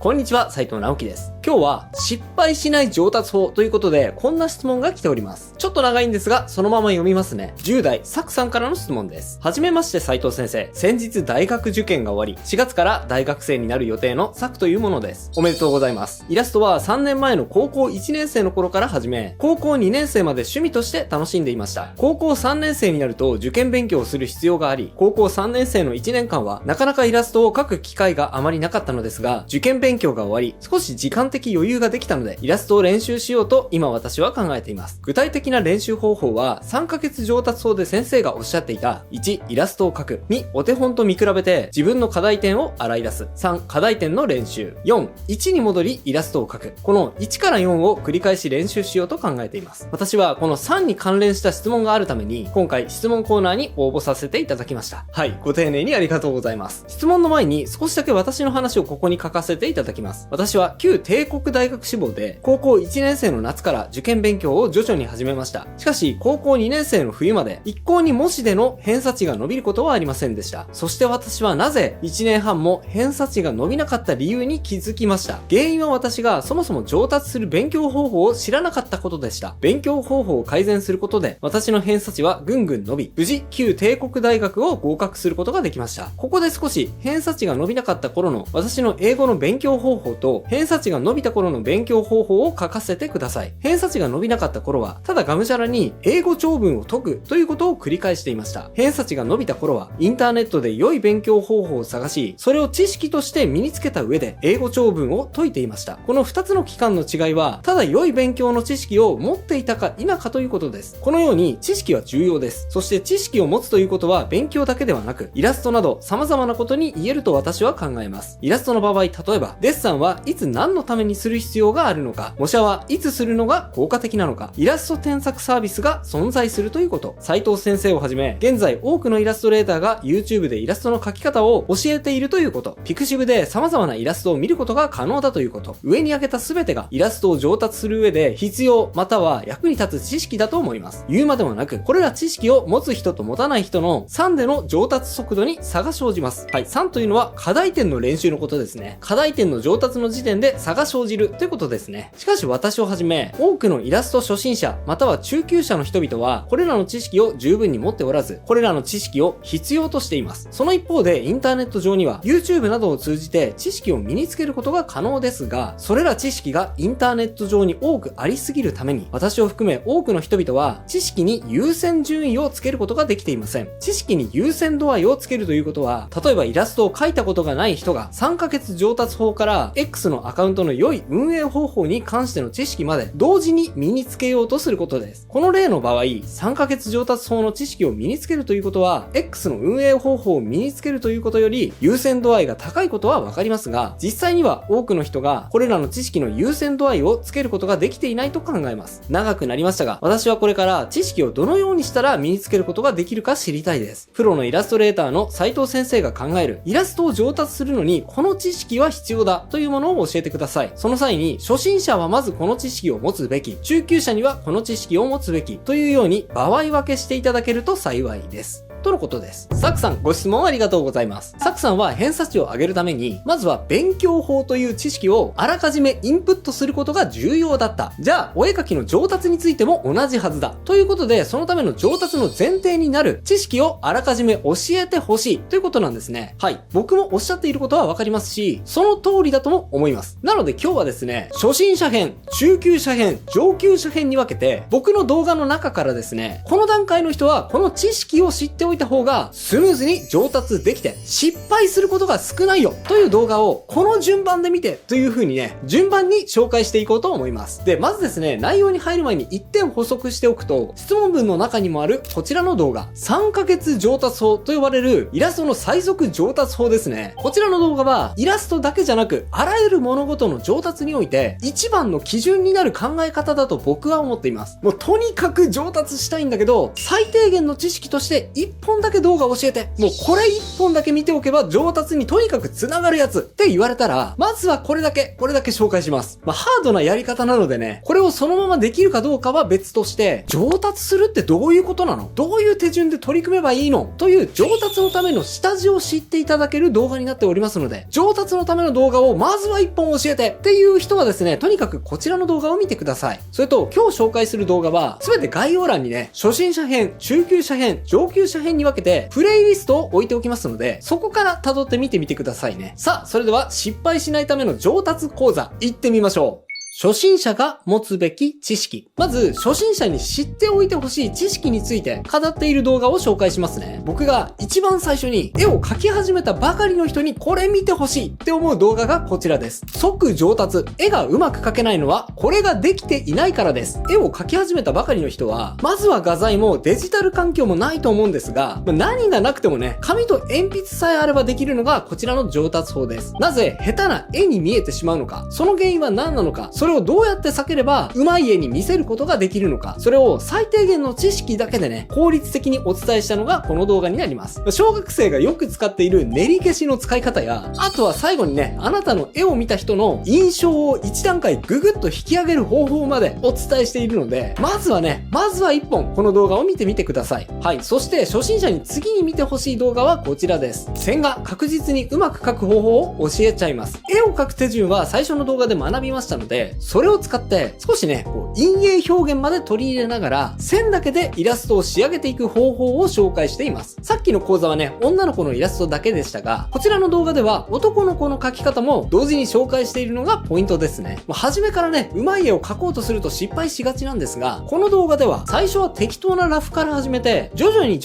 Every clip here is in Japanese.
こんにちは、斉藤直樹です。今日は失敗しない上達法ということで、こんな質問が来ております。ちょっと長いんですが、そのまま読みますね。10代、サクさんからの質問です。はじめまして斉藤先生。先日大学受験が終わり、4月から大学生になる予定のサクというものです。おめでとうございます。イラストは3年前の高校1年生の頃から始め、高校2年生まで趣味として楽しんでいました。高校3年生になると受験勉強をする必要があり、高校3年生の1年間はなかなかイラストを描く機会があまりなかったのですが、受験勉強が終わり、少し時間的余裕ができたので、イラストを練習しようと今私は考えています。具体的な練習方法は、3ヶ月上達法で先生がおっしゃっていた、1、イラストを描く。2、お手本と見比べて自分の課題点を洗い出す。3、課題点の練習。4、1に戻りイラストを描く。この1から4を繰り返し練習しようと考えています。私はこの3に関連した質問があるために、今回質問コーナーに応募させていただきました。はい、ご丁寧にありがとうございます。質問の前に少しだけ私の話をここに書かせていただきます。私は旧帝国大学志望で、高校1年生の夏から受験勉強を徐々に始めました。しかし、高校2年生の冬まで、一向に模試での偏差値が伸びることはありませんでした。そして私はなぜ1年半も偏差値が伸びなかった理由に気づきました。原因は私がそもそも上達する勉強方法を知らなかったことでした。勉強方法を改善することで、私の偏差値はぐんぐん伸び、無事旧帝国大学を合格することができました。ここで少し偏差値が伸びなかった頃の私の英語の勉強方法と、偏差値が伸びた頃の勉強方法を書かせてください。偏差値が伸びなかった頃は、ただがむしゃらに英語長文を解くということを繰り返していました。偏差値が伸びた頃は、インターネットで良い勉強方法を探し、それを知識として身につけた上で、英語長文を解いていました。この2つの期間の違いは、ただ良い勉強の知識を持っていたか否かということです。このように、知識は重要です。そして知識を持つということは、勉強だけではなく、イラストなど様々なことに言えると私は考えます。イラストの場合、例えば、デッサンはいつ何のためにする必要があるのか、模写はいつするのが効果的なのか、イラスト添削サービスが存在するということ。斉藤先生をはじめ、現在多くのイラストレーターが YouTube でイラストの描き方を教えているということ。ピクシブで様々なイラストを見ることが可能だということ。上に挙げた全てがイラストを上達する上で必要または役に立つ知識だと思います。言うまでもなく、これら知識を持つ人と持たない人の3での上達速度に差が生じます。はい、3というのは課題点の練習のことですね。課題点の上達の時点で差が生じるということですね。しかし私をはじめ、多くのイラスト初心者または中級者の人々は、これらの知識を十分に持っておらず、これらの知識を必要としています。その一方で、インターネット上には YouTube などを通じて知識を身につけることが可能ですが、それら知識がインターネット上に多くありすぎるために、私を含め多くの人々は知識に優先順位をつけることができていません。知識に優先度合いをつけるということは、例えばイラストを描いたことがない人が3ヶ月上達法から X のアカウントの良い運営方法に関しての知識まで同時に身につけようとすることです。この例の場合、3ヶ月上達法の知識を身につけるということは、X の運営方法を身につけるということより優先度合いが高いことはわかりますが、実際には多くの人がこれらの知識の優先度合いをつけることができていないと考えます。長くなりましたが、私はこれから知識をどのようにしたら身につけることができるか知りたいです。プロのイラストレーターの斉藤先生が考えるイラストを上達するのにこの知識は必要だというものを教えてください。その際に、初心者はまずこの知識を持つべき、中級者にはこの知識を持つべきというように場合分けしていただけると幸いです。とのことです。サクさん、ご質問ありがとうございます。サクさんは偏差値を上げるために、まずは勉強法という知識をあらかじめインプットすることが重要だった。じゃあ、お絵描きの上達についても同じはずだ。ということで、そのための上達の前提になる知識をあらかじめ教えてほしいということなんですね。はい。僕もおっしゃっていることはわかりますし、その通りだとも思います。なので今日はですね、初心者編、中級者編、上級者編に分けて、僕の動画の中からですね、この段階の人はこの知識を知っておいた方がスムーズに上達できて失敗することが少ないよという動画をこの順番で見てという風にね、順番に紹介していこうと思います。で、まずですね、内容に入る前に1点補足しておくと、質問文の中にもあるこちらの動画、3ヶ月上達法と呼ばれるイラストの最速上達法ですね。こちらの動画はイラストだけじゃなく、あらゆる物事の上達において一番の基準になる考え方だと僕は思っています。もうとにかく上達したいんだけど、最低限の知識として一本だけ動画教えて。もうこれ1本だけ見ておけば上達にとにかく繋がるやつって言われたら、まずはこれだけ紹介します。ハードなやり方なのでね、これをそのままできるかどうかは別として、上達するってどういうことなの？どういう手順で取り組めばいいの？という上達のための下地を知っていただける動画になっておりますので、上達のための動画をまずは1本教えてっていう人はですね、とにかくこちらの動画を見てください。それと今日紹介する動画は、すべて概要欄にね、初心者編、中級者編、上級者編に分けて、プレイリストを置いておきますので、そこから辿って見てみてくださいね。さあ、それでは失敗しないための上達講座、行ってみましょう。初心者が持つべき知識。まず、初心者に知っておいてほしい知識について語っている動画を紹介しますね。僕が一番最初に絵を描き始めたばかりの人にこれ見てほしいって思う動画がこちらです。即上達。絵がうまく描けないのはこれができていないからです。絵を描き始めたばかりの人は、まずは画材もデジタル環境もないと思うんですが、何がなくてもね、紙と鉛筆さえあればできるのがこちらの上達法です。なぜ下手な絵に見えてしまうのか、その原因は何なのか、それをどうやって避ければうまい絵に見せることができるのか、それを最低限の知識だけでね、効率的にお伝えしたのがこの動画になります。小学生がよく使っている練り消しの使い方や、あとは最後にね、あなたの絵を見た人の印象を一段階ぐぐっと引き上げる方法までお伝えしているので、まずは一本この動画を見てみてください。はい。そして初心者に次に見てほしい動画はこちらです。線画確実にうまく描く方法を教えちゃいます。絵を描く手順は最初の動画で学びましたので、それを使って少しね、陰影表現まで取り入れながら線だけでイラストを仕上げていく方法を紹介しています。さっきの講座はね、女の子のイラストだけでしたが、こちらの動画では男の子の描き方も同時に紹介しているのがポイントですね。もう初めからね、うまい絵を描こうとすると失敗しがちなんですが、この動画では最初は適当なラフから始めて、徐々に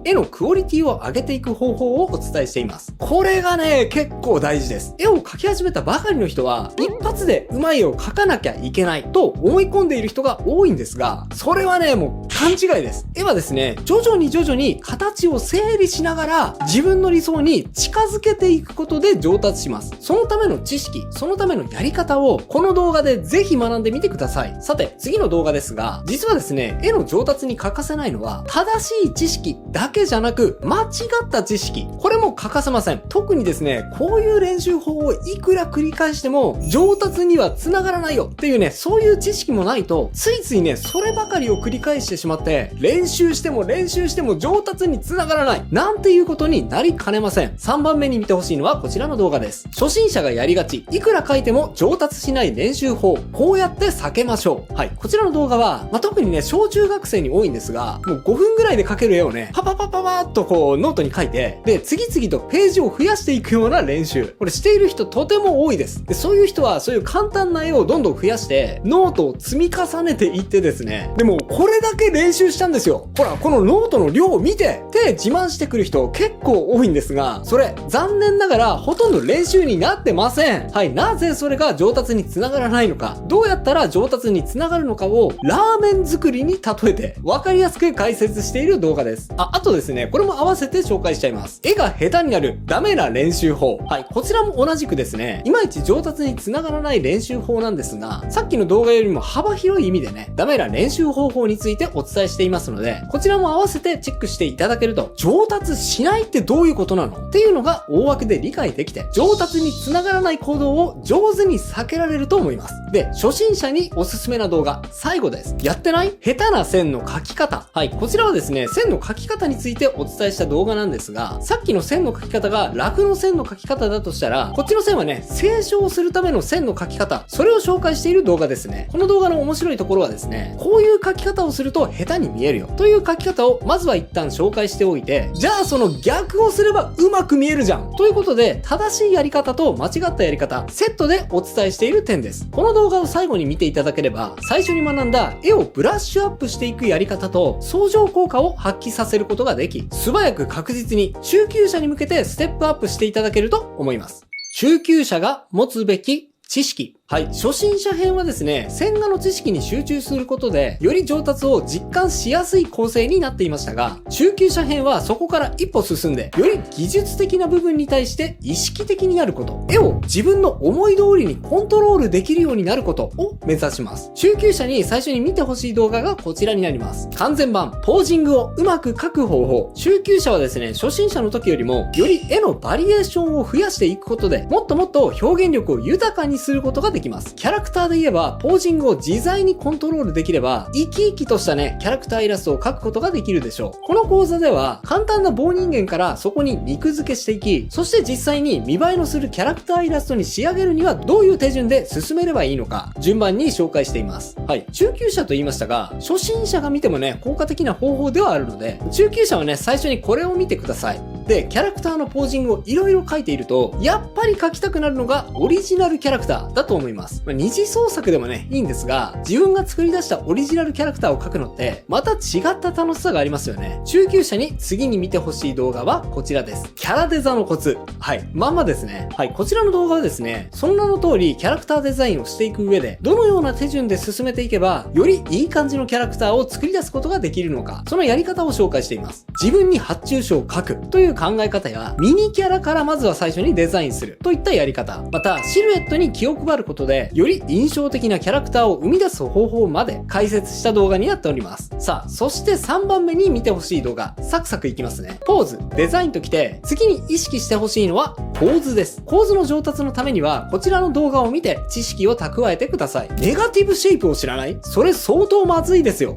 絵のクオリティを上げていく方法をお伝えしています。これがね、結構大事です。絵を描き始めたばかりの人は、一発でうまい絵を描かなきゃいけないと思い込んでいる人が多いんですが、それはね、もう勘違いです。絵はですね、徐々に形を整理しながら自分の理想に近づけていくことで上達します。そのための知識、そのためのやり方をこの動画でぜひ学んでみてください。さて、次の動画ですが、実はですね、絵の上達に欠かせないのは正しい知識だけじゃなく間違った知識。これも欠かせません。特にですね、こういう練習法をいくら繰り返しても上達には繋がらないよっていうね、そういう知識もないと、ついついね、そればかりを繰り返してしまって、練習しても上達に繋がらない、なんていうことになりかねません。3番目に見てほしいのはこちらの動画です。初心者がやりがち、いくら書いても上達しない練習法、こうやって避けましょう。はい。こちらの動画は、特にね、小中学生に多いんですが、もう5分ぐらいで描ける絵をね、パパーっとノートに書いて、で、次々とページを増やしていくような練習。これしている人とても多いです。で、そういう人は、そういう簡単な絵をどんどん増やして、ノートを積み重ねていってですね、でも、これだけ練習したんですよ。ほら、このノートの量を見てって自慢してくる人結構多いんですが、それ、残念ながらほとんど練習になってません。はい、なぜそれが上達につながらないのか、どうやったら上達につながるのかを、ラーメン作りに例えて、わかりやすく解説している動画です。あとですね、これも合わせて紹介しちゃいます。絵が下手になるダメな練習法。はい、こちらも同じくですね、いまいち上達につながらない練習法なんですが、さっきの動画よりも幅広い意味でね、ダメな練習方法についてお伝えしていますので、こちらも合わせてチェックしていただけると、上達しないってどういうことなのっていうのが大枠で理解できて、上達につながらない行動を上手に避けられると思います。で、初心者におすすめな動画、最後です。やってない下手な線の描き方。はい、こちらはですね、線の描き方についてお伝えした動画なんですが、さっきの線の描き方が楽の線の描き方だとしたら、こっちの線はね、清書をするための線の描き方、それを紹介している動画ですね。この動画の面白いところはですね、こういう描き方をすると下手に見えるよという描き方をまずは一旦紹介しておいて、じゃあその逆をすればうまく見えるじゃんということで、正しいやり方と間違ったやり方、セットでお伝えしている点です。この動画を最後に見ていただければ、最初に学んだ絵をブラッシュアップしていくやり方と相乗効果を発揮させることができ、素早く確実に中級者に向けてステップアップしていただけると思います。中級者が持つべき知識。はい、初心者編はですね、線画の知識に集中することで、より上達を実感しやすい構成になっていましたが、中級者編はそこから一歩進んで、より技術的な部分に対して意識的になること、絵を自分の思い通りにコントロールできるようになることを目指します。中級者に最初に見てほしい動画がこちらになります。完全版、ポージングをうまく描く方法。中級者はですね、初心者の時よりも、より絵のバリエーションを増やしていくことで、もっともっと表現力を豊かにすることができます。キャラクターで言えば、ポージングを自在にコントロールできれば、生き生きとしたね、キャラクターイラストを描くことができるでしょう。この講座では、簡単な棒人間からそこに肉付けしていき、そして実際に見栄えのするキャラクターイラストに仕上げるにはどういう手順で進めればいいのか、順番に紹介しています。はい。中級者と言いましたが、初心者が見てもね、効果的な方法ではあるので、中級者はね、最初にこれを見てください。で、キャラクターのポージングをいろいろ描いていると、やっぱり描きたくなるのがオリジナルキャラクターだと思います。二次創作でもね、いいんですが、自分が作り出したオリジナルキャラクターを描くのって、また違った楽しさがありますよね。中級者に次に見てほしい動画はこちらです。キャラデザのコツ。はい。まんまですね。はい。こちらの動画はですね、その名の通りキャラクターデザインをしていく上で、どのような手順で進めていけば、よりいい感じのキャラクターを作り出すことができるのか、そのやり方を紹介しています。自分に発注書を書くという考え方や、ミニキャラからまずは最初にデザインするといったやり方。また、シルエットに気を配ることで、より印象的なキャラクターを生み出す方法まで解説した動画になっております。さあ、そして3番目に見てほしい動画。サクサクいきますね。ポーズ、デザインときて、次に意識してほしいのは構図です。構図の上達のためには、こちらの動画を見て知識を蓄えてください。ネガティブシェイプを知らない？それ相当まずいですよ。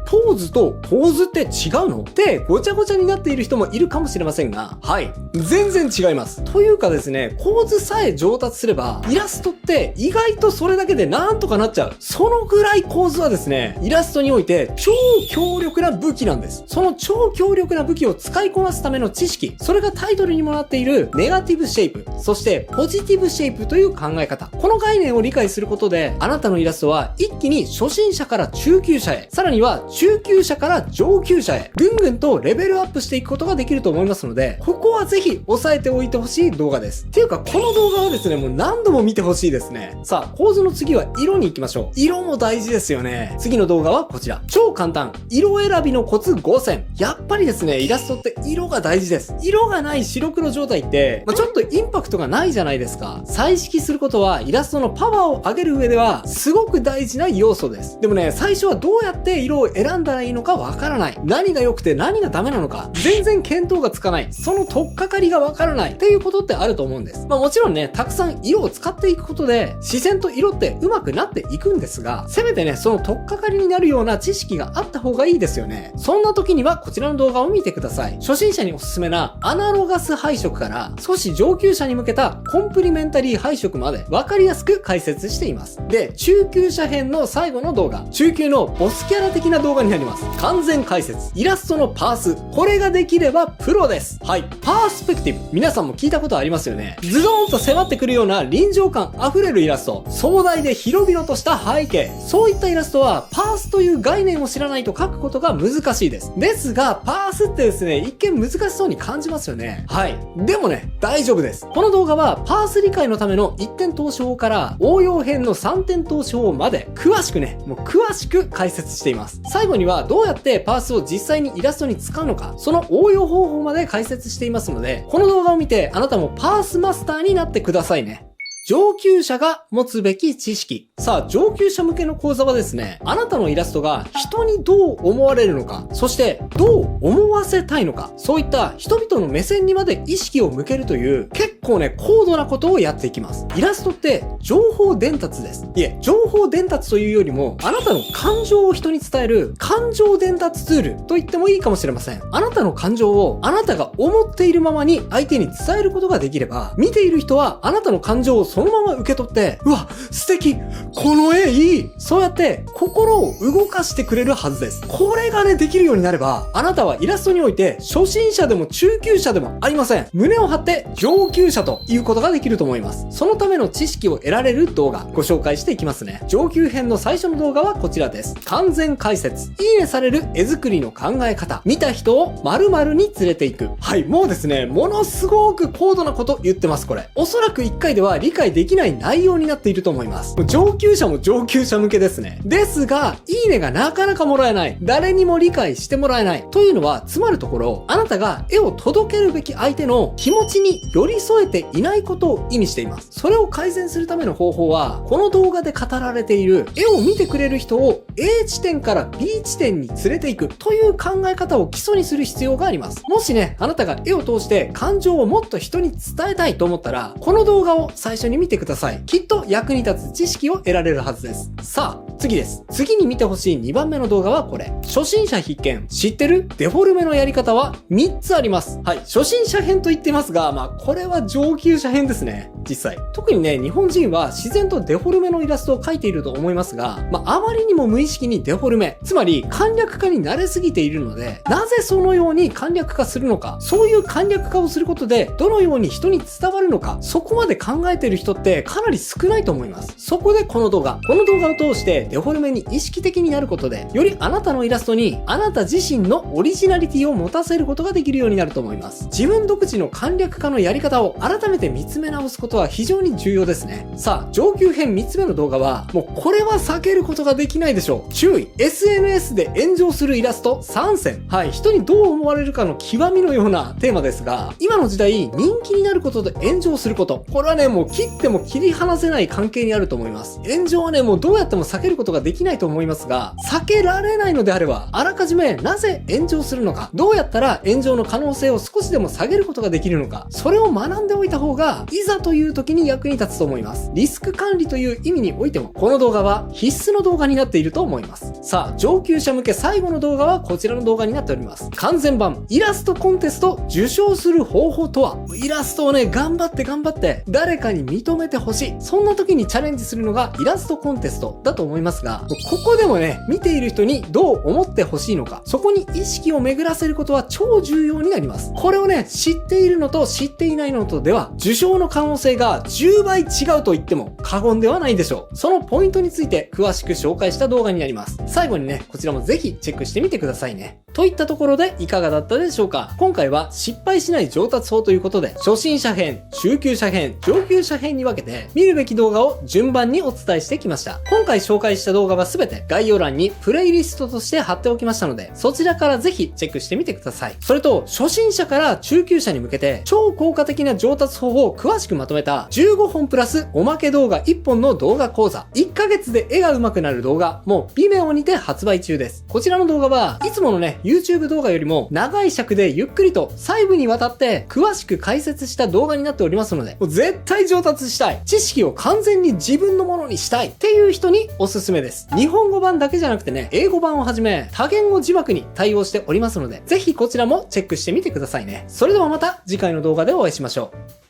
ポーズと構図って違うの？ってごちゃごちゃになっている人もいるかもしれませんが、はい。全然違います。というかですね、構図さえ上達すれば、イラストって意外とそれだけでなんとかなっちゃう。そのぐらい構図はですね、イラストにおいて超強力な武器なんです。その超強力な武器を使いこなすための知識、それがタイトルにもなっているネガティブシェイプ、そしてポジティブシェイプという考え方。この概念を理解することで、あなたのイラストは一気に初心者から中級者へ、さらには中級者から上級者へ、ぐんぐんとレベルアップしていくことができると思いますので、ここはぜひ押さえておいてほしい動画です。っていうか、この動画はですね、もう何度も見てほしいですね。さあ、構図の次は色に行きましょう。色も大事ですよね。次の動画はこちら。超簡単。色選びのコツ5選。やっぱりですね、イラストって色が大事です。色がない白黒状態って、ちょっとインパクトがないじゃないですか。彩色することはイラストのパワーを上げる上では、すごく大事な要素です。でもね、最初はどうやって色を選んだらいいのかわからない。何が良くて何がダメなのか、全然見当がつかない。その取っかかりがわからないっていうことってあると思うんです。もちろんね、たくさん色を使っていくことで、自然と色って上手くなっていくんですが、せめてね、その取っかかりになるような知識があった方がいいですよね。そんな時にはこちらの動画を見てください。初心者におすすめなアナロガス配色から少し上級者に向けたコンプリメンタリー配色まで分かりやすく解説しています。で、中級者編の最後の動画、中級のボスキャラ的な動画になります。完全解説、イラストのパース、これができればプロです。はい、パースペクティブ、皆さんも聞いたことありますよね。ズドーンと迫ってくるような臨場感あふれるイラスト、壮大で広々とした背景、そういったイラストはパースという概念を知らないと描くことが難しいです。ですが、パースってですね、一見難しそうに感じますよね。はい。でもね、大丈夫です。この動画はパース理解のための一点投資法から応用編の3点投資法まで詳しく解説しています。最後にはどうやってパースを実際にイラストに使うのか、その応用方法まで解説していますので、この動画を見てあなたもパースマスターになってくださいね。上級者が持つべき知識。さあ、上級者向けの講座はですね、あなたのイラストが人にどう思われるのか、そしてどう思わせたいのか、そういった人々の目線にまで意識を向けるという結構ね、高度なことをやっていきます。イラストって情報伝達です。いえ、情報伝達というよりも、あなたの感情を人に伝える感情伝達ツールと言ってもいいかもしれません。あなたの感情をあなたが思っているままに相手に伝えることができれば、見ている人はあなたの感情をそのまま受け取って、うわ、素敵、この絵いい、そうやって心を動かしてくれるはずです。これがね、できるようになれば、あなたはイラストにおいて初心者でも中級者でもありません。胸を張って上級者ということができると思います。そのための知識を得られる動画、ご紹介していきますね。上級編の最初の動画はこちらです。完全解説。いいねされる絵作りの考え方。見た人を〇〇に連れていく。はい、もうですね、ものすごく高度なこと言ってます、これ。おそらく1回では理解解できない内容になっていると思います。上級者も上級者向けですね。ですが、いいねがなかなかもらえない。誰にも理解してもらえない。というのは、つまるところ、あなたが絵を届けるべき相手の気持ちに寄り添えていないことを意味しています。それを改善するための方法は、この動画で語られている絵を見てくれる人を A 地点から B 地点に連れていくという考え方を基礎にする必要があります。もしね、あなたが絵を通して感情をもっと人に伝えたいと思ったら、この動画を最初に見てください。きっと役に立つ知識を得られるはずです。さあ、次です。次に見てほしい2番目の動画はこれ。初心者必見。知ってる？デフォルメのやり方は3つあります。はい。初心者編と言ってますが、これは上級者編ですね。実際。特にね、日本人は自然とデフォルメのイラストを描いていると思いますが、あまりにも無意識にデフォルメ、つまり簡略化に慣れすぎているので、なぜそのように簡略化するのか、そういう簡略化をすることで、どのように人に伝わるのか、そこまで考えている人ってかなり少ないと思います。そこでこの動画を通してデフォルメに意識的になることで、よりあなたのイラストにあなた自身のオリジナリティを持たせることができるようになると思います。自分独自の簡略化のやり方を改めて見つめ直すことは非常に重要ですね。さあ、上級編3つ目の動画は、もうこれは避けることができないでしょう。注意。SNS で炎上するイラスト3選。はい、人にどう思われるかの極みのようなテーマですが、今の時代人気になることで炎上すること。これはね、もう切っても切り離せない関係にあると思います。炎上はね、もうどうやっても避けることができないと思いますが、避けられないのであれば、あらかじめなぜ炎上するのか、どうやったら炎上の可能性を少しでも下げることができるのか、それを学んでおいた方が、いざという時に役に立つと思います。リスク管理という意味においても、この動画は必須の動画になっていると思います。さあ、上級者向け最後の動画はこちらの動画になっております。完全版、イラストコンテスト受賞する方法とは？イラストをね、頑張って誰かに認めてほしい。そんな時にチャレンジするのがイラストコンテストだと思いますが、ここでもね、見ている人にどう思ってほしいのか、そこに意識を巡らせることは超重要になります。これをね、知っているのと知っていないのとでは、受賞の可能性が10倍違うと言っても過言ではないでしょう。そのポイントについて詳しく紹介した動画になります。最後にね、こちらもぜひチェックしてみてくださいね。といったところでいかがだったでしょうか。今回は失敗しない上達法ということで、初心者編、中級者編、上級者編に分けて見るべき動画を順番にお伝えしてきました。今回紹介した動画はすべて概要欄にプレイリストとして貼っておきましたので、そちらからぜひチェックしてみてください。それと、初心者から中級者に向けて超効果的な上達法を詳しくまとめた15本プラスおまけ動画1本の動画講座、1ヶ月で絵が上手くなる動画も Vimeo にて発売中です。こちらの動画はいつものね、YouTube 動画よりも長い尺でゆっくりと細部にわたって詳しく解説した動画になっておりますので、もう絶対上達したい、知識を完全に自分のものにしたいっていう人におすすめです。日本語版だけじゃなくてね、英語版をはじめ多言語字幕に対応しておりますので、ぜひこちらもチェックしてみてくださいね。それではまた次回の動画でお会いしましょう。